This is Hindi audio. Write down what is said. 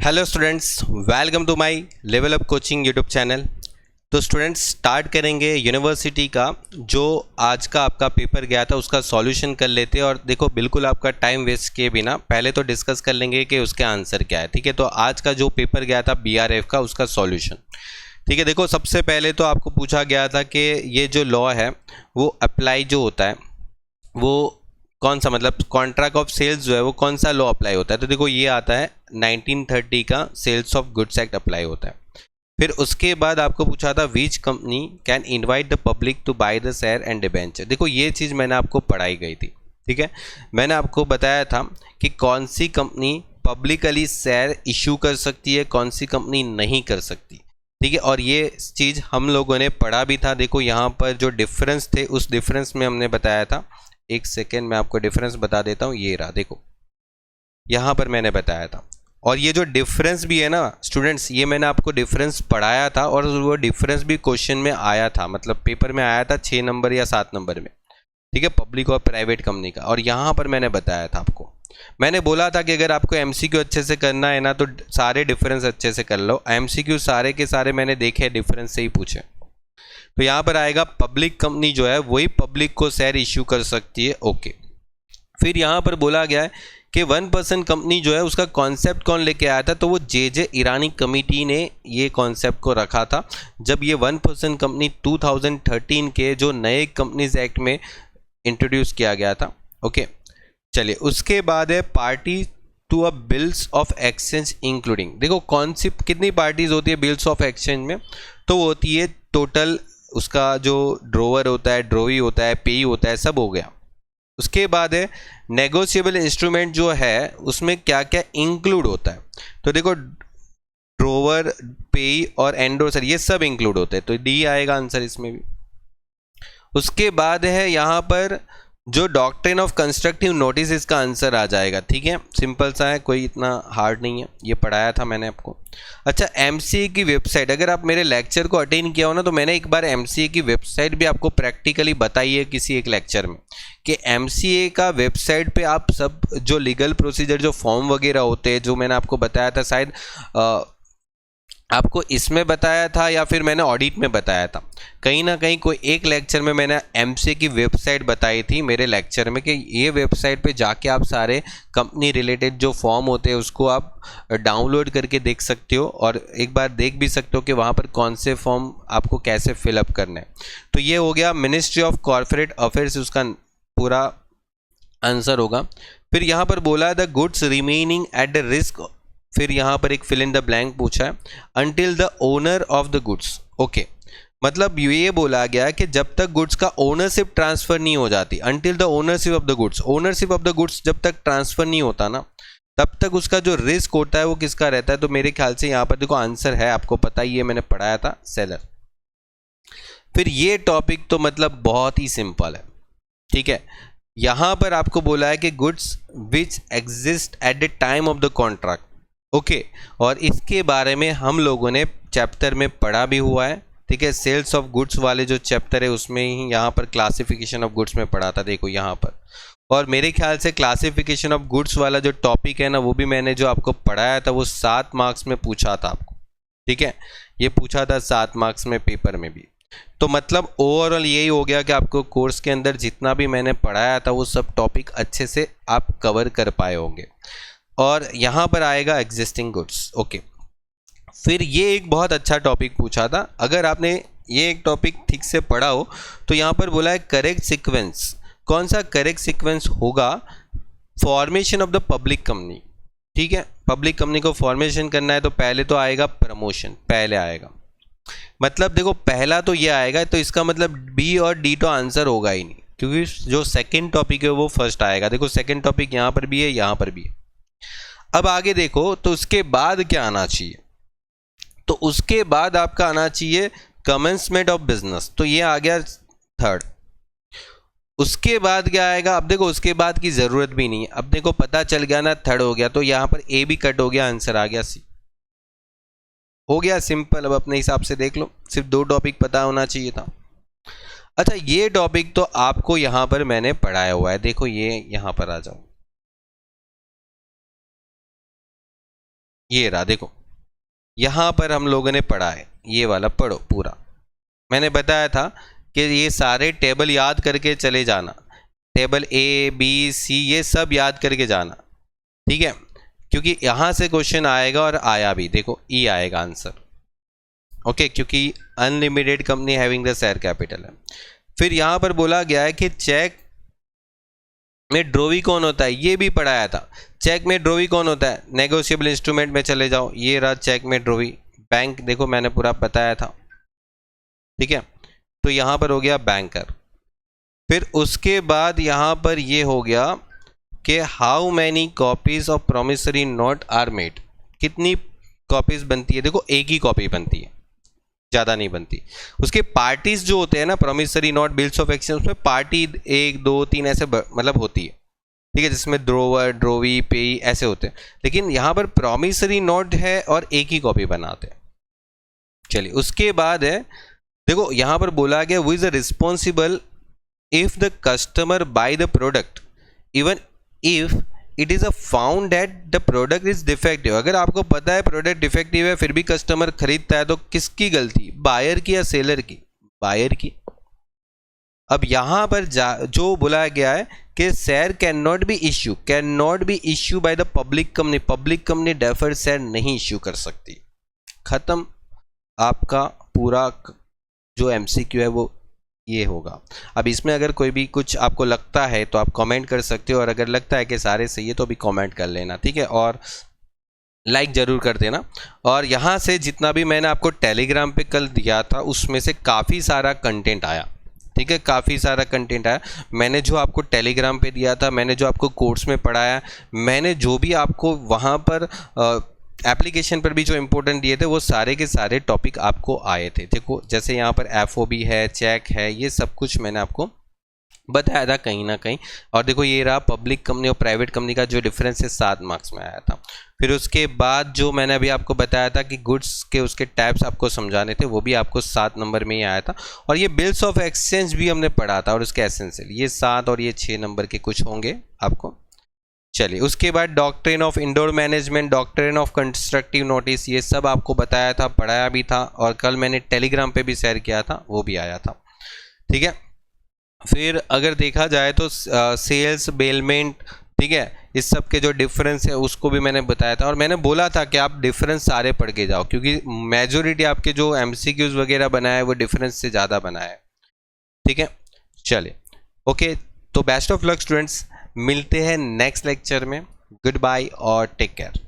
Hello students, welcome to my level up coaching YouTube channel. तो स्टूडेंट्स स्टार्ट करेंगे यूनिवर्सिटी का जो आज का आपका पेपर गया था उसका सॉल्यूशन कर लेते हैं। और देखो बिल्कुल आपका टाइम वेस्ट किए बिना पहले तो डिस्कस कर लेंगे कि उसके आंसर क्या है। ठीक है, तो आज का जो पेपर गया था बीआरएफ का उसका सॉल्यूशन। ठीक है, देखो सबसे पहले तो आपको पूछा गया था कि ये जो लॉ है वो अप्लाई जो होता है वो कौन सा, मतलब कॉन्ट्रैक्ट ऑफ सेल्स जो है वो कौन सा लॉ अप्लाई होता है। तो देखो ये आता है 1930 का sales of goods act apply होता है। फिर उसके बाद आपको पूछा था which company can invite the public to buy the share and debenture. देखो ये चीज़ मैंने आपको पढ़ाई गई थी। ठीक है, मैंने आपको बताया था कि कौन सी कंपनी पब्लिकली शेयर इशू कर सकती है, कौन सी कंपनी नहीं कर सकती। ठीक है, और ये चीज़ हम लोगों ने पढ़ा भी था। देखो यहाँ पर जो डिफरेंस थे उस डिफरेंस में हमने बताया था, एक सेकेंड मैं आपको डिफरेंस बता देता हूँ। ये रहा, देखो यहाँ पर मैंने बताया था। और ये जो डिफरेंस भी है ना स्टूडेंट्स, ये मैंने आपको डिफरेंस पढ़ाया था और वो डिफरेंस भी क्वेश्चन में आया था, मतलब पेपर में आया था 6 नंबर या 7 नंबर में। ठीक है, पब्लिक और प्राइवेट कंपनी का। और यहाँ पर मैंने बताया था आपको, मैंने बोला था कि अगर आपको एमसीक्यू अच्छे से करना है ना तो सारे डिफरेंस अच्छे से कर लो। एमसीक्यू सारे के सारे मैंने देखे डिफरेंस से ही पूछे। तो यहाँ पर आएगा पब्लिक कंपनी जो है वही पब्लिक को शेयर इश्यू कर सकती है। ओके, फिर यहाँ पर बोला गया है कि 1% कंपनी जो है उसका कॉन्सेप्ट कौन लेके आया था, तो वो जे ईरानी कमेटी ने ये कॉन्सेप्ट को रखा था जब ये 1% कंपनी 2013 के जो नए कंपनीज एक्ट में इंट्रोड्यूस किया गया था। ओके, चलिए उसके बाद है party to a bills of exchange including. देखो कौन सी कितनी पार्टीज होती है बिल्स ऑफ एक्सचेंज में, तो वो होती है टोटल, उसका जो ड्रोवर होता है, ड्रोवी होता है, पेई होता है, सब हो गया। उसके बाद है नेगोशिएबल इंस्ट्रूमेंट जो है उसमें क्या क्या इंक्लूड होता है, तो देखो ड्रोवर, पेई और एंडोर्सर ये सब इंक्लूड होते हैं, तो डी आएगा आंसर इसमें भी। उसके बाद है यहाँ पर जो डॉक्ट्रिन ऑफ कंस्ट्रक्टिव नोटिस, इसका आंसर आ जाएगा। ठीक है, सिंपल सा है, कोई इतना हार्ड नहीं है, ये पढ़ाया था मैंने आपको। अच्छा, एमसीए की वेबसाइट, अगर आप मेरे लेक्चर को अटेंड किया हो ना तो मैंने एक बार एमसीए की वेबसाइट भी आपको प्रैक्टिकली बताई है किसी एक लेक्चर में कि एमसीए का वेबसाइट पे आप सब जो लीगल प्रोसीजर, जो फॉर्म वगैरह होते हैं, जो मैंने आपको बताया था, शायद आपको इसमें बताया था या फिर मैंने ऑडिट में बताया था, कहीं ना कहीं कोई एक लेक्चर में मैंने एमसीए की वेबसाइट बताई थी मेरे लेक्चर में कि ये वेबसाइट पे जाके आप सारे कंपनी रिलेटेड जो फॉर्म होते हैं उसको आप डाउनलोड करके देख सकते हो और एक बार देख भी सकते हो कि वहाँ पर कौन से फॉर्म आपको कैसे फिलअप करना है। तो ये हो गया मिनिस्ट्री ऑफ कॉर्पोरेट अफेयर्स, उसका पूरा आंसर होगा। फिर यहाँ पर बोला the goods remaining at the risk, फिर यहाँ पर एक फिल इन द ब्लैंक पूछा है, until the owner of the goods. Okay, मतलब ये बोला गया कि जब तक गुड्स का ओनरशिप ट्रांसफर नहीं हो जाती, until the ownership of the goods, ownership of the goods जब तक ट्रांसफर नहीं होता ना तब तक उसका जो रिस्क होता है वो किसका रहता है। तो मेरे ख्याल से यहाँ पर देखो आंसर है, आपको पता ही है, मैंने पढ़ाया था, सेलर। फिर ये टॉपिक तो मतलब बहुत ही सिंपल है। ठीक है, यहाँ पर आपको बोला है कि goods which exist at the time of the contract. Okay, और इसके बारे में हम लोगों ने चैप्टर में पढ़ा भी हुआ है। ठीक है, सेल्स ऑफ गुड्स वाले जो चैप्टर है उसमें ही यहाँ पर क्लासिफिकेशन ऑफ गुड्स में पढ़ा था, देखो यहाँ पर। और मेरे ख्याल से क्लासिफिकेशन ऑफ गुड्स वाला जो टॉपिक है ना वो भी मैंने जो आपको पढ़ाया था वो 7 मार्क्स में पूछा था आपको। ठीक है, ये पूछा था 7 मार्क्स में पेपर में भी। तो मतलब ओवरऑल यही हो गया कि आपको कोर्स के अंदर जितना भी मैंने पढ़ाया था वो सब टॉपिक अच्छे से आप कवर कर पाए होंगे। और यहाँ पर आएगा एग्जिस्टिंग गुड्स। ओके, फिर ये एक बहुत अच्छा टॉपिक पूछा था, अगर आपने ये एक टॉपिक ठीक से पढ़ा हो तो यहाँ पर बोला है करेक्ट सीक्वेंस, कौन सा करेक्ट सीक्वेंस होगा formation of the public company. ठीक है, पब्लिक कंपनी को फॉर्मेशन करना है तो पहले तो आएगा प्रमोशन, पहले आएगा, मतलब देखो पहला तो ये आएगा, तो इसका मतलब बी और डी तो आंसर होगा ही नहीं, क्योंकि जो सेकंड टॉपिक है वो फर्स्ट आएगा। देखो सेकंड टॉपिक यहाँ पर भी है, यहाँ पर भी है। अब आगे देखो तो उसके बाद क्या आना चाहिए, तो उसके बाद आपका आना चाहिए कमेंसमेंट ऑफ बिजनेस, तो ये आ गया थर्ड। उसके बाद क्या आएगा, अब देखो उसके बाद की जरूरत भी नहीं है, अब देखो पता चल गया ना, थर्ड हो गया, तो यहाँ पर ए भी कट हो गया, आंसर आ गया सी, हो गया सिंपल। अब अपने हिसाब से देख लो, सिर्फ 2 टॉपिक पता होना चाहिए था। अच्छा, ये टॉपिक तो आपको यहाँ पर मैंने पढ़ाया हुआ है, देखो ये यहाँ पर आ जाओ, ये रहा देखो, यहाँ पर हम लोगों ने पढ़ा है, ये वाला पढ़ो पूरा। मैंने बताया था कि ये सारे टेबल याद करके चले जाना, टेबल ए बी सी ये सब याद करके जाना, ठीक है, क्योंकि यहाँ से क्वेश्चन आएगा और आया भी, देखो ई आएगा आंसर, ओके, क्योंकि unlimited company having the share capital है। फिर यहाँ पर बोला गया है कि चेक में ड्रॉवी कौन होता है, ये भी पढ़ाया था। चेक में ड्रॉवी कौन होता है, नेगोशिएबल इंस्ट्रूमेंट में चले जाओ, ये रहा चेक में ड्रॉवी। बैंक देखो मैंने पूरा बताया था, ठीक है, तो यहाँ पर हो गया बैंकर। फिर उसके बाद यहाँ पर ये हो गया कि how many copies of promissory note are made, कितनी कॉपीज बनती है, देखो एक ही कॉपी बनती है, ज़्यादा नहीं बनती। उसके पार्टीज जो होते हैं ना, promissory note, bills of exchange, उसमें पार्टी 1 2 3 ऐसे मतलब होती है, ठीक है, जिसमें ड्रोवर ड्रोवी पेई ऐसे होते हैं, लेकिन यहाँ पर प्रोमिसरी नोट है और एक ही कॉपी बनाते हैं। चलिए उसके बाद है, देखो यहाँ पर बोला गया who is responsible if the customer by the product even if it is a found that the product is defective. अगर आपको पता है प्रोडक्ट डिफेक्टिव है फिर भी कस्टमर खरीदता है तो किसकी गलती, बायर की या सेलर की, बायर की। अब यहां पर जो बोला गया है कि share can not be issue by the public company, public company deferred share नहीं इश्यू कर सकती। खत्म आपका पूरा जो एमसीक्यू है वो ये होगा। अब इसमें अगर कोई भी कुछ आपको लगता है तो आप कमेंट कर सकते हो, और अगर लगता है कि सारे सही है तो भी कमेंट कर लेना, ठीक है, और लाइक ज़रूर कर देना। और यहाँ से जितना भी मैंने आपको टेलीग्राम पे कल दिया था उसमें से काफ़ी सारा कंटेंट आया, ठीक है, काफ़ी सारा कंटेंट आया। मैंने जो आपको टेलीग्राम पे दिया था, मैंने जो आपको कोर्स में पढ़ाया, मैंने जो भी आपको वहाँ पर एप्लीकेशन पर भी जो इम्पोर्टेंट दिए थे वो सारे के सारे टॉपिक आपको आए थे। देखो जैसे यहाँ पर एफओबी है, चेक है, ये सब कुछ मैंने आपको बताया था कहीं ना कहीं। और देखो ये रहा पब्लिक कंपनी और प्राइवेट कंपनी का जो डिफरेंस है 7 मार्क्स में आया था। फिर उसके बाद जो मैंने अभी आपको बताया था कि गुड्स के उसके टाइप्स आपको समझाने थे, वो भी आपको 7 नंबर में ही आया था। और ये बिल्स ऑफ एक्सचेंज भी हमने पढ़ा था और उसके एसेंशियल, ये 7 और ये 6 नंबर के कुछ होंगे आपको। चलिए उसके बाद doctrine of indoor management, doctrine of constructive notice, ये सब आपको बताया था, पढ़ाया भी था, और कल मैंने टेलीग्राम पे भी शेयर किया था, वो भी आया था, ठीक है। फिर अगर देखा जाए तो सेल्स बेलमेंट, ठीक है, इस सब के जो डिफरेंस है उसको भी मैंने बताया था। और मैंने बोला था कि आप डिफरेंस सारे पढ़ के जाओ, क्योंकि मेजोरिटी आपके जो एमसीक्यूज वगैरह बनाए है वो डिफरेंस से ज़्यादा बनाया है, ठीक है। चलिए ओके, तो बेस्ट ऑफ लक स्टूडेंट्स, मिलते हैं नेक्स्ट लेक्चर में। गुड बाय और टेक केयर।